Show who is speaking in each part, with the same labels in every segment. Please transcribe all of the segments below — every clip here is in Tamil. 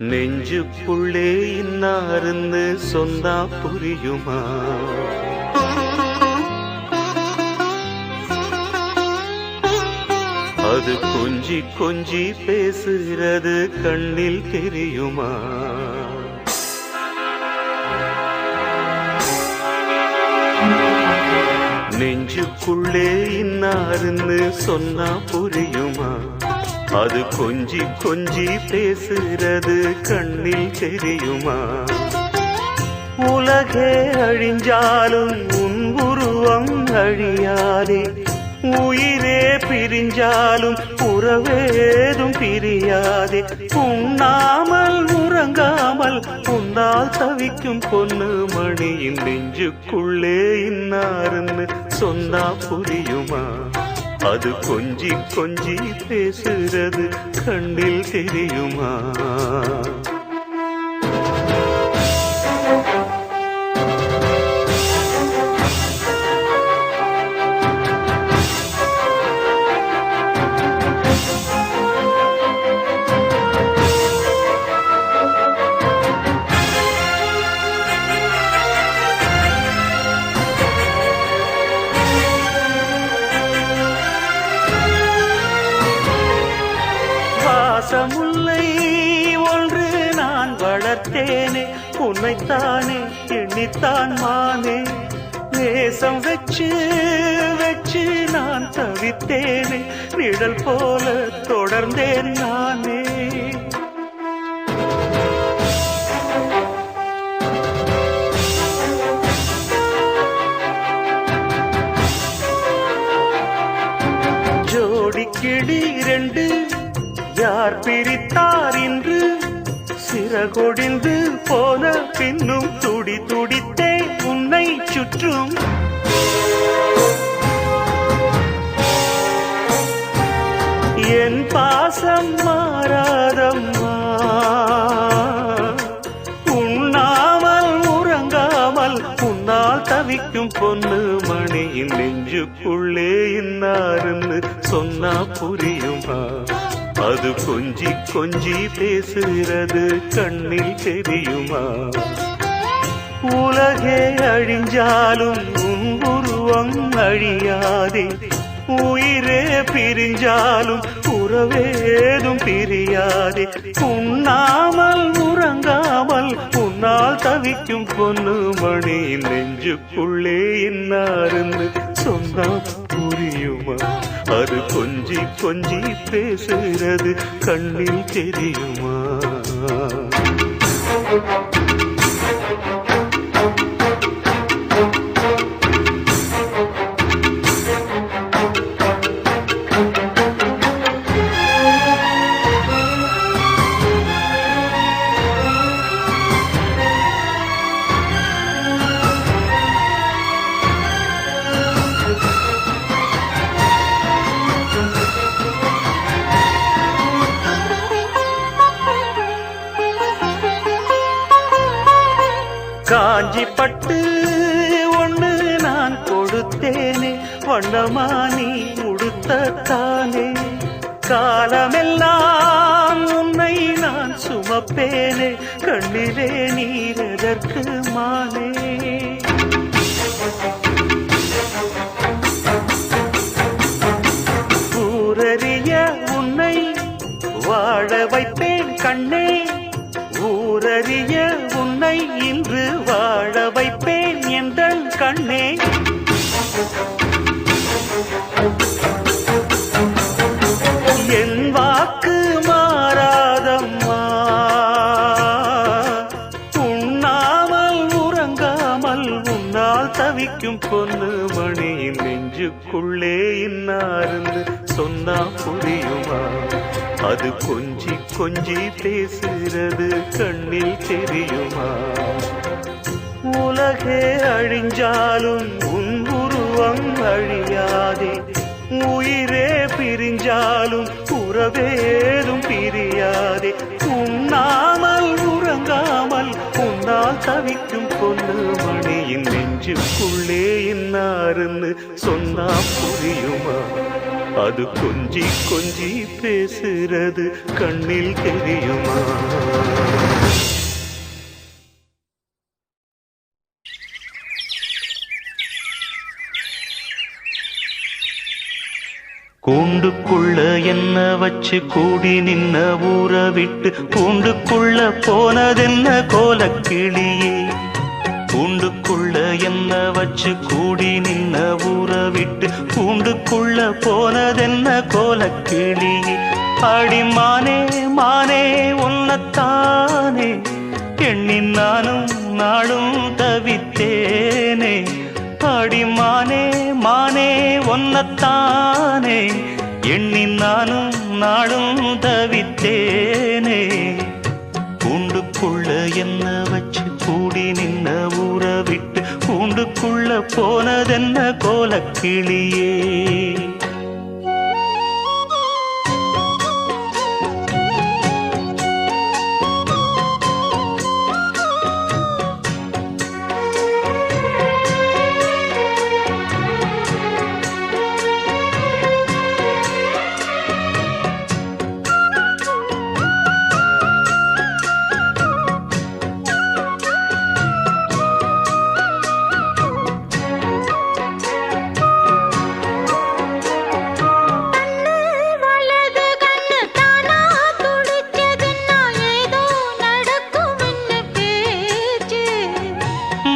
Speaker 1: நெஞ்சுக்குள்ளே இன்னாருன்னு சொன்னா புரியுமா? அது கொஞ்சி கொஞ்சி பேசுகிறது கண்ணில் தெரியுமா? நெஞ்சுக்குள்ளே இன்னாருன்னு சொன்னா புரியுமா? அது கொஞ்சி கொஞ்சி பேசுகிறது கண்ணில் தெரியுமா? உலகே அழிஞ்சாலும் உன் உருவம் அழியாதே, உயிரே பிரிஞ்சாலும் உறவேதும் பிரியாதே. உண்ணாமல் உறங்காமல் உன்னால் தவிக்கும் பொண்ணு மணியின் நெஞ்சுக்குள்ளே இன்னாருன்னு சொன்னா புரியுமா? அது கொஞ்சி கொஞ்சி பேசுறது கண்ணில் தெரியுமா? பாசமுல்லை ஒன்று நான் வளர்த்தேனே, உன்னைத்தானே எண்ணித்தான் மானே. நேசம் வச்சு வச்சு நான் தவித்தேனே, நிழல் போல தொடர்ந்தேன் நானே. ஜோடி கிளி இரண்டு யார் பிரித்தார் என்று சிறகொடிந்து போன பின்னும் துடி துடித்தே உன்னை சுற்றும். என் பாசம் மாறாதம்மா, உண்ணாமல் உறங்காமல் உன்னால் தவிக்கும் பொண்ணு மணியின் நெஞ்சுக்குள்ளே இன்னாருன்னு சொன்னா புரியுமா? அது கொஞ்சி கொஞ்சி பேசுகிறது கண்ணில் தெரியுமா? உலகே அழிஞ்சாலும் உன் உருவம் அழியாதே, உயிரே பிரிஞ்சாலும் உறவேதும் பிரியாதே. உண்ணாமல் உறங்காமல் உன்னால் தவிக்கும் பொண்ணு மணியின் நெஞ்சுக்குள்ளே இன்னாருன்னு சொன்னா புரியுமா? அது கொஞ்சி கொஞ்சி பேசுகிறது கண்ணில் தெரியுமா? காஞ்சி பட்டு ஒண்ணு நான் கொடுத்தேனே, வண்ணமா நீ உடுத்தத்தானே. காலமெல்லாம் உன்னை நான் சுமப்பேனே, கண்ணிலே நீரதற்கு மானே. ஊரறிய உன்னை வாழ வைப்பேன் கண்ணே, ஊரறிய உன்னை இன்று வாழ வைப்பேன் எந்தன் கண்ணே. என் வாக்கு மாறாதம்மா, உண்ணாமல் உறங்காமல் உன்னால் தவிக்கும் பொண்ணு மணியின் நெஞ்சுக்குள்ளே இன்னாருன்னு சொன்னா புரியுமா? அது கொஞ்சி கொஞ்சி பேசுகிறது கண்ணில் தெரியுமா? உலகே அழிஞ்சாலும் உன் உருவம் அழியாதே, உயிரே பிரிஞ்சாலும் உறவேதும் பிரியாதே. உண்ணாமல் உறங்காமல் உன்னால் தவிக்கும் பொண்ணு மணியின் நெஞ்சுக்குள்ளே இன்னாருன்னு சொன்னா புரியுமா? அது கொஞ்சி கொஞ்சி பேசுறது கண்ணில் தெரியுமா? கூண்டுக்குள்ள என்ன வச்சு கூடி நின்ன ஊற விட்டு கூண்டுக்குள்ள போனதென்ன கோலக்கிளியே? கூண்டுக்குள்ள என்ன வச்சு கூடி நின்ன ஊற விட்டு கூண்டுக்குள்ள போனதென்ன கோலக்கிளியே? அடிமானே மானே உன்னத்தானே எண்ணி நானும் நாளும் தவித்தேனே. அடிமானே மானே ஒன்னத்தானே எண்ணி நானும் நாளும் தவித்தேனே. கூண்டுக்குள்ள என்ன வச்சு கூடி நின்ன ஊற விட்டு கூண்டுக்குள்ள போனதென்ன கோலக்கிளியே?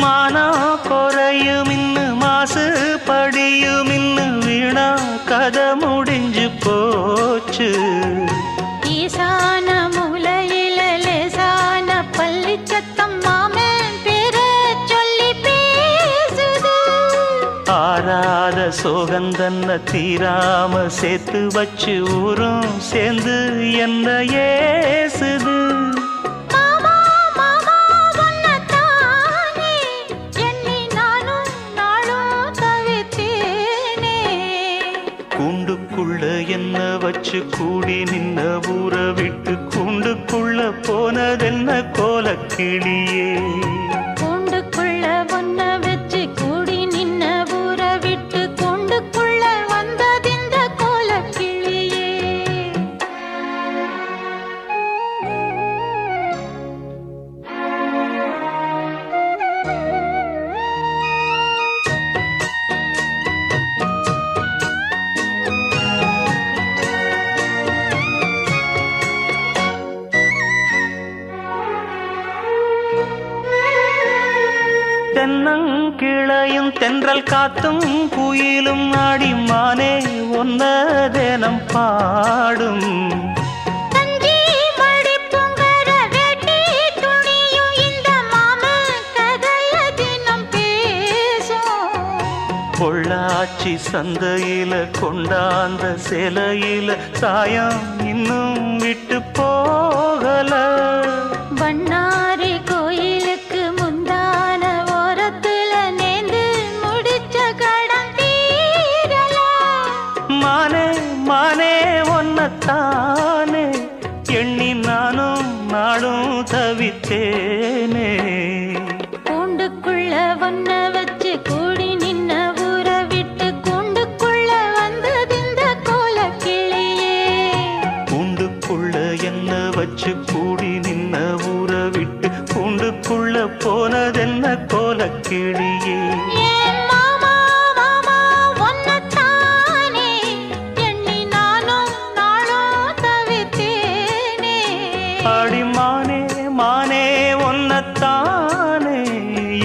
Speaker 1: மானா குறையும் இன்னு மாசு படியும் இன்னு வீணா கதை முடிஞ்சு போச்சு.
Speaker 2: ஈசான மூலையில லேசான பள்ளி சத்தம் மாமன் பேர சொல்லி பேசுது.
Speaker 1: ஆறாத சோகந்தன்ன தீராம சேர்த்து வச்சு ஊரும் சேர்ந்து என்ன ஏசுது. கூண்டுக்குள்ள என்ன வச்சு கூடி நின்ன ஊற விட்டு கூண்டுக்குள்ள போனதென்ன கோலக்கிளியே?
Speaker 2: கூண்டுக்குள்ள ஒன்ன வச்சு கூடி நின்ன ஊற விட்டு கூண்டுக்குள்ள வந்ததிந்த கோலக்கிளியே. தென்னங்கிளையும் தென்றல் காத்தும் குயிலும் ஆடிமானே ஒன்ன தினம் பாடும். தஞ்சி மடி பொங்கர வெட்டி துணியும் இந்த மாமன் கதைய தினம் பேசும்.
Speaker 1: பொள்ளாச்சி சந்தையில கொண்டாந்த சேலையில சாயம் இன்னும் விட்டு போகல.
Speaker 2: பண்ணாரி கோயிலுக்கு முந்தான ஓரத்துல நேந்து முடிச்ச கடன் தீரல.
Speaker 1: மானே மானே ஒன்னத்தானே எண்ணி நானும் நாளும் தவித்தேனே.
Speaker 2: கூண்டுக்குள்ள ஒன்ன வச்சு கூடி நின்ன ஊற விட்டு கூண்டுக்குள்ள வந்ததிந்த கோலக்கிளியே.
Speaker 1: கூண்டுக்குள்ள என்ன வச்சு கூடி நின்ன ஊற விட்டு கூண்டுக்குள்ள போனதென்ன கோலக்கிளியே?
Speaker 2: ஏன் மாமா மாமா ஒன்னத்தானே எண்ணி நானும் நாளும் தவித்தேனே.
Speaker 1: அடிமானே மானே ஒன்னத்தானே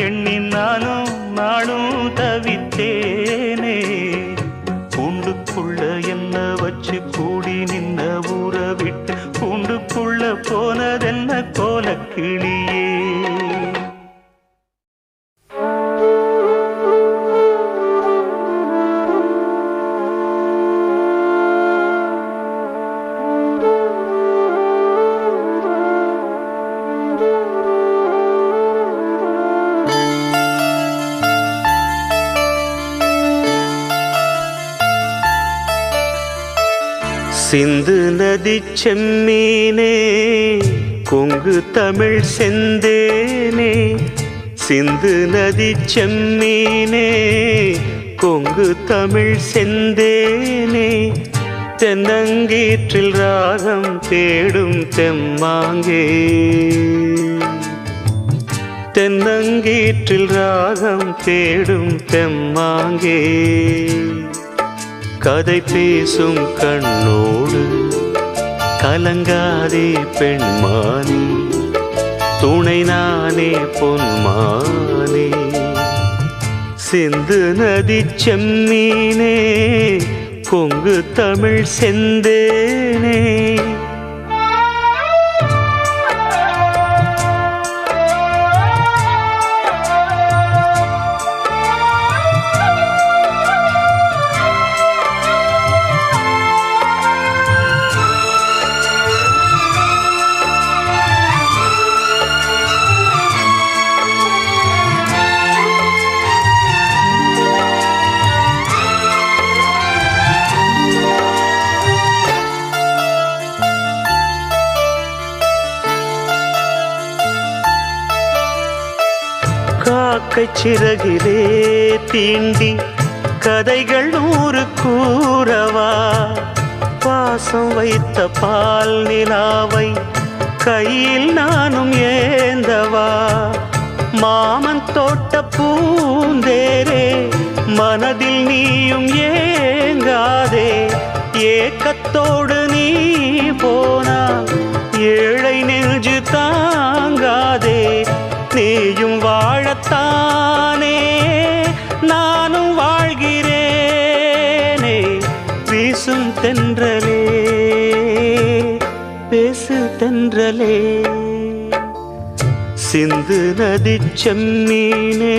Speaker 1: எண்ணி நானும் நாளும் தவித்தேனே. கூண்டுக்குள்ள என்ன வச்சு கூடி நின்ன ஊற விட்டு கூண்டுக்குள்ள போனதென்ன கோலக்கிளியே? சிந்து நதி செம்மீனே கொங்கு தமிழ் செந்தேனே. சிந்து நதி செம்மீனே கொங்கு தமிழ் செந்தேனே தென்னங்கீற்றில் ராகம் தேடும் தெம்மாங்கே தென்னங்கீற்றில் ராகம் தேடும் தெம்மாங்கே கதை பேசும் கண்ணோடு கலங்காதே பெண்மானே துணை நானே பொன்மானே சிந்து நதி செம்மீனே கொங்கு தமிழ் செந்தேனே காக்கை சிறகிலே தீண்டி கதைகள் 100 கூறவா பாசம் வைத்த பால் நிலாவை கையில் நானும் ஏந்தவா மாமன் தோட்ட பூந்தேரே மனதில் நீயும் ஏங்காதே ஏக்கத்தோடு நீ போனா ஏழை நெஞ்சு தாங்காதே நீயும் வாழத்தானே நானும் வாழ்கிறேனே வீசும் தென்றலே பேசு தென்றலே சிந்து நதி செம்மீனே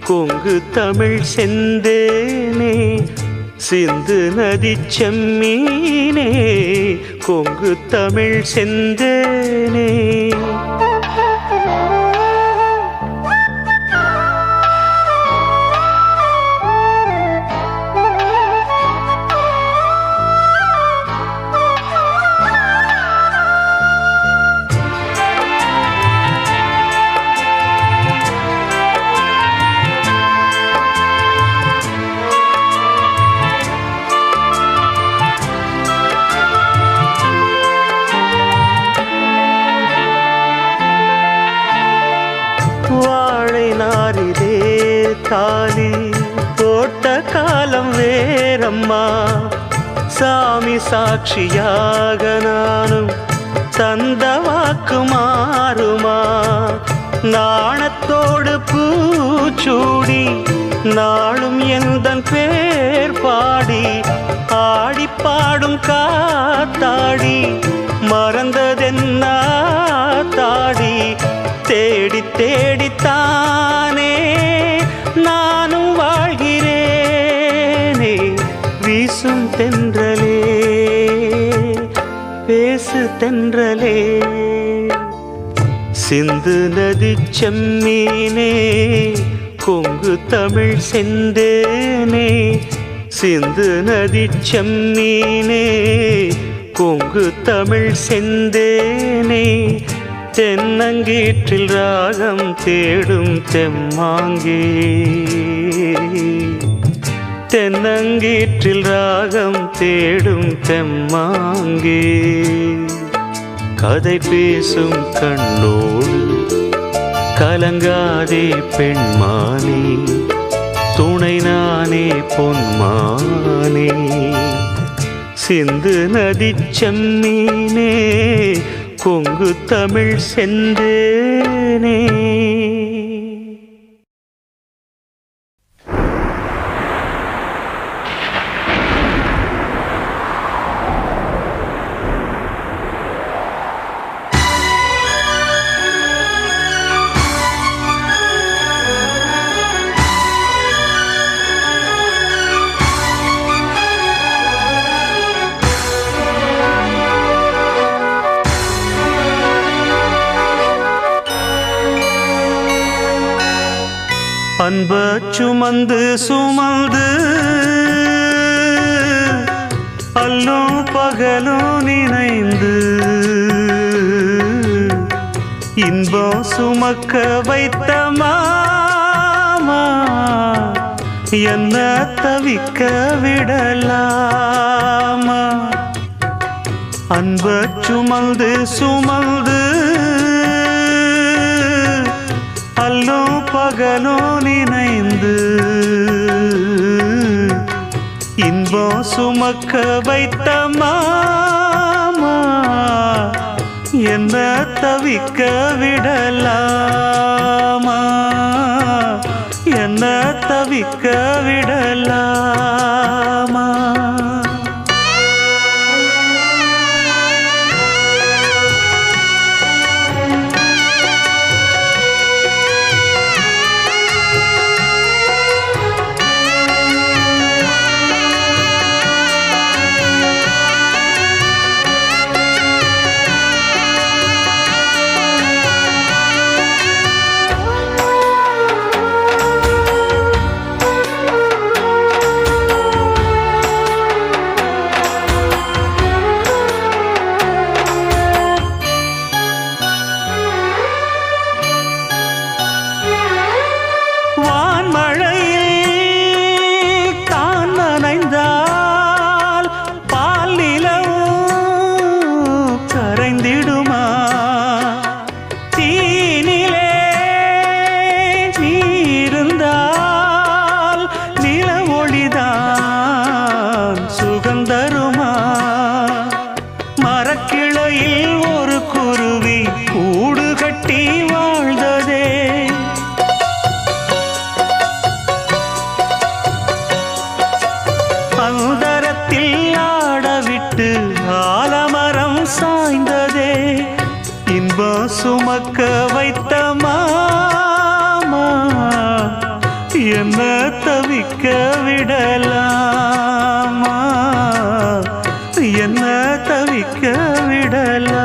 Speaker 1: கொங்கு தமிழ் செந்தேனே சிந்து நதி செம்மீனே கொங்கு தமிழ் செந்தேனே தாலி போட்ட காலம் வேறம்மா சாமி சாட்சியாக நானும் தந்த வாக்கு மாறுமா நாணத்தோடு பூச்சூடி நாளும் எந்தன் பேர் பாடி ஆடி பாடும் காத்தாடி மறந்ததென்ன தாடி தேடி தேடித்தானே நானும் வாழ்கிறேனே வீசும் தென்றலே பேசு தென்றலே சிந்து நதி செம்மீனே கொங்கு தமிழ் செந்தேனே சிந்து நதி செம்மீனே கொங்கு தமிழ் செந்தேனே தென்னங்கீற்றில் ராகம் தேடும் தெம்மாங்கே தென்னங்கீற்றில் ராகம் தேடும் தெம்மாங்கே கதை பேசும் கண்ணோடு கலங்காதே பெண்மானே துணை நானே பொன்மானே சிந்து நதி செம்மீனே கொங்கு தமிழ் செந்தேனே அன்ப சுமந்து சுமந்து அல்லும் பகலும் நினைந்து இன்பம் சுமக்க வைத்த மாமா என்ன தவிக்க விடலாமா? அன்ப சுமந்து சுமந்து அல்லும் பகலும் நினைந்து இன்பம் சுமக்க வைத்த மாமா என்ன தவிக்க விடலாமா? என்ன தவிக்க விடலாமா? சுமக்க வைத்த மாமா என்ன தவிக்க விடலாமா? என்ன தவிக்க விடலாமா?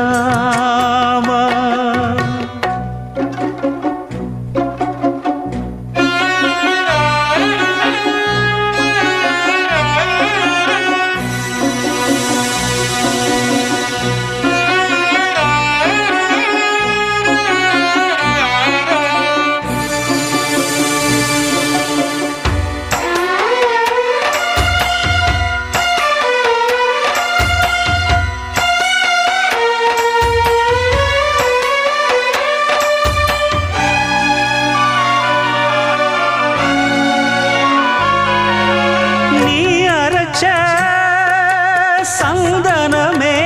Speaker 1: சந்தனமே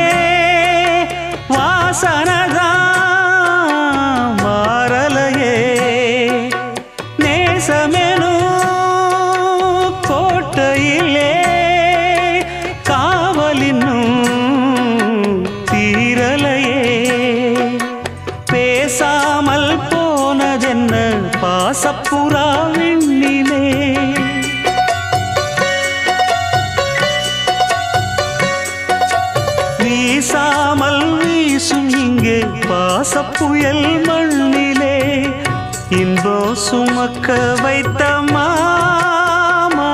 Speaker 1: வாசனதான் மாறலையே நேசமெனும் கோட்டையிலே காவலினும் தீரலையே பேசாமல் போனதென்ன பாசப்புறா விண்ணிலே வீசாமல் வீசும் இங்கே பாசப்புயல் மண்ணிலே இன்பம் சுமக்க வைத்த மாமா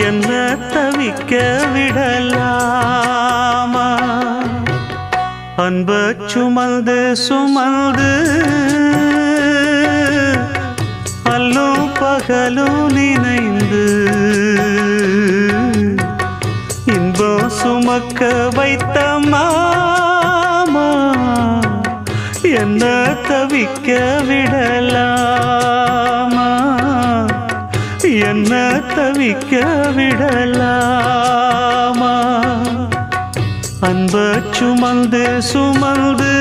Speaker 1: என்ன தவிக்க விடலாமா? அன்ப சுமந்து சுமந்து அல்லும் பகலும் நினைந்து இன்பம் சுமக்க வைத்த மாமா என்ன தவிக்க விடலாமா? என்ன தவிக்க விடலாமா? அன்ப சுமந்து சுமந்து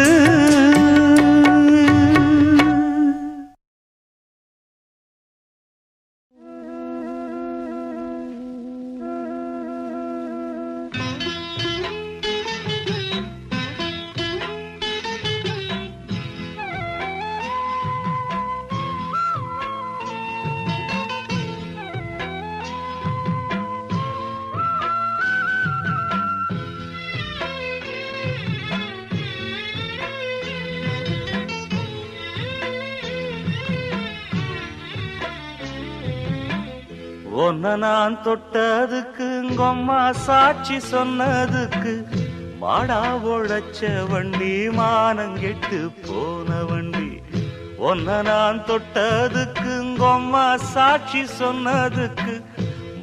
Speaker 1: ஒன்ன நான் தொட்டதுக்கு உங்கம்மா சாட்சி சொன்னதுக்கு மாடா உழைச்ச வண்டி மானங்கெட்டு போன வண்டி ஒன்ன நான் தொட்டதுக்கு உங்கம்மா சாட்சி சொன்னதுக்கு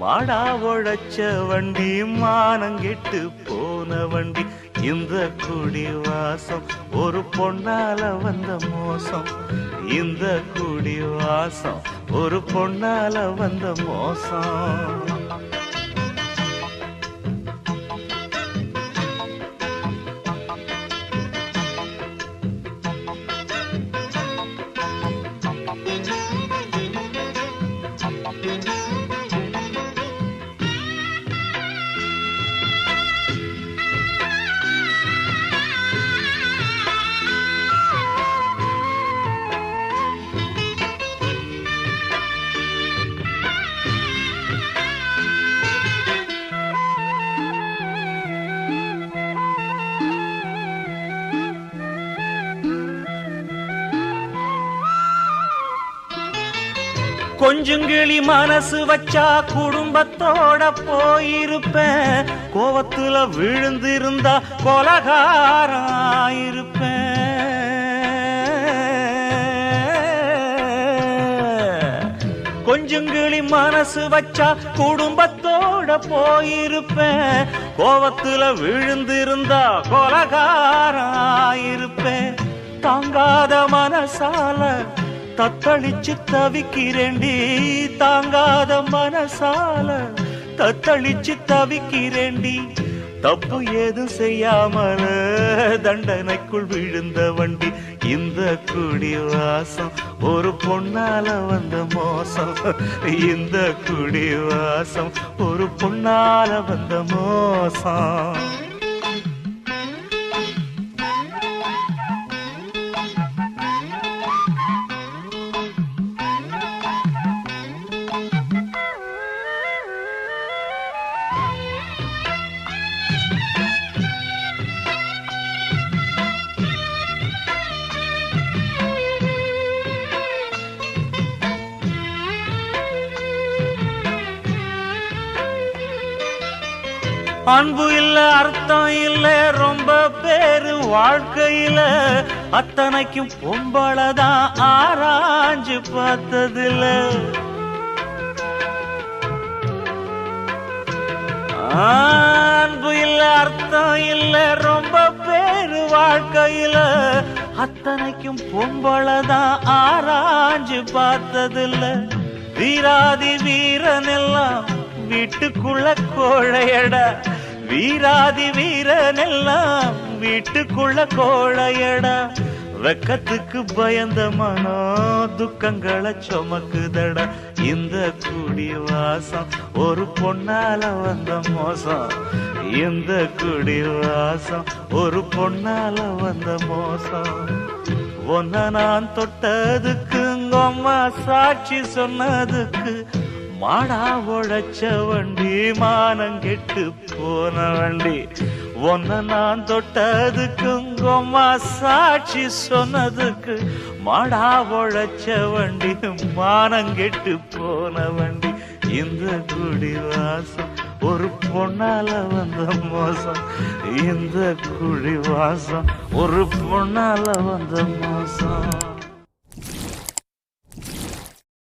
Speaker 1: மாடா உழைச்ச வண்டி மானங்கெட்டு போன வண்டி இந்த குடி வாசம் ஒரு பொன்னால வந்த மோசம் இந்த குடி வாசம் ஒரு பொன்னால வந்த மோசம் கொஞ்சங்கிளி மனசு வச்சா குடும்பத்தோட போயிருப்பேன் கோவத்துல விழுந்திருந்தா கொலகாராயிருப்பேன் கொஞ்சங்கிளி மனசு வச்சா குடும்பத்தோட போயிருப்பேன் கோவத்துல விழுந்திருந்தா கொலகாராயிருப்பேன் தாங்காத மனசால தத்தளிச்சு தவிக்கிறேண்டி தாங்காத மனசால தத்தளிச்சு தவிக்கிறேண்டி தப்பு ஏதும் செய்யாமல தண்டனைக்குள் விழுந்த வண்டி இந்த குடி வாசம் ஒரு பொன்னால வந்த மோசம் இந்த குடி வாசம் ஒரு பொன்னால வந்த மோசம் அன்பு இல்ல அர்த்தம் இல்ல ரொம்ப பேரு வாழ்க்கையில அத்தனைக்கும் பொம்பளதான் ஆராய்ஞ்சு பார்த்ததில்ல அன்பு இல்ல அர்த்தம் இல்ல ரொம்ப பேரு வாழ்க்கையில அத்தனைக்கும் பொம்பளதான் ஆராய்ஞ்சு பார்த்ததில்ல வீராதி வீரன் எல்லாம் வீட்டுக்குள்ள கோழையடா வீராதி வீரன் எல்லாம் வீட்டுக்குள்ள கோழையடா வெக்கத்துக்கு பயந்த மனோ துக்கங்களை சுமக்குதடா இந்த குடி வாசம் ஒரு பொன்னால வந்த மோசம் இந்த குடி வாசம் ஒரு பொன்னால வந்த மோசம் ஒன்ன நான் தொட்டதுக்கு உங்கம்மா சாட்சி சொன்னதுக்கு மாடா உழைச்ச வண்டி மானங்கெட்டு போன வண்டி ஒன்ன நான் தொட்டதுக்கு உங்கம்மா சாட்சி சொன்னதுக்கு மாடா உழைச்ச வண்டி மானங்கெட்டு போன வண்டி இந்த குடி வாசம் ஒரு பொன்னால வந்த மோசம் இந்த குடி வாசம் ஒரு பொன்னால வந்த மோசம்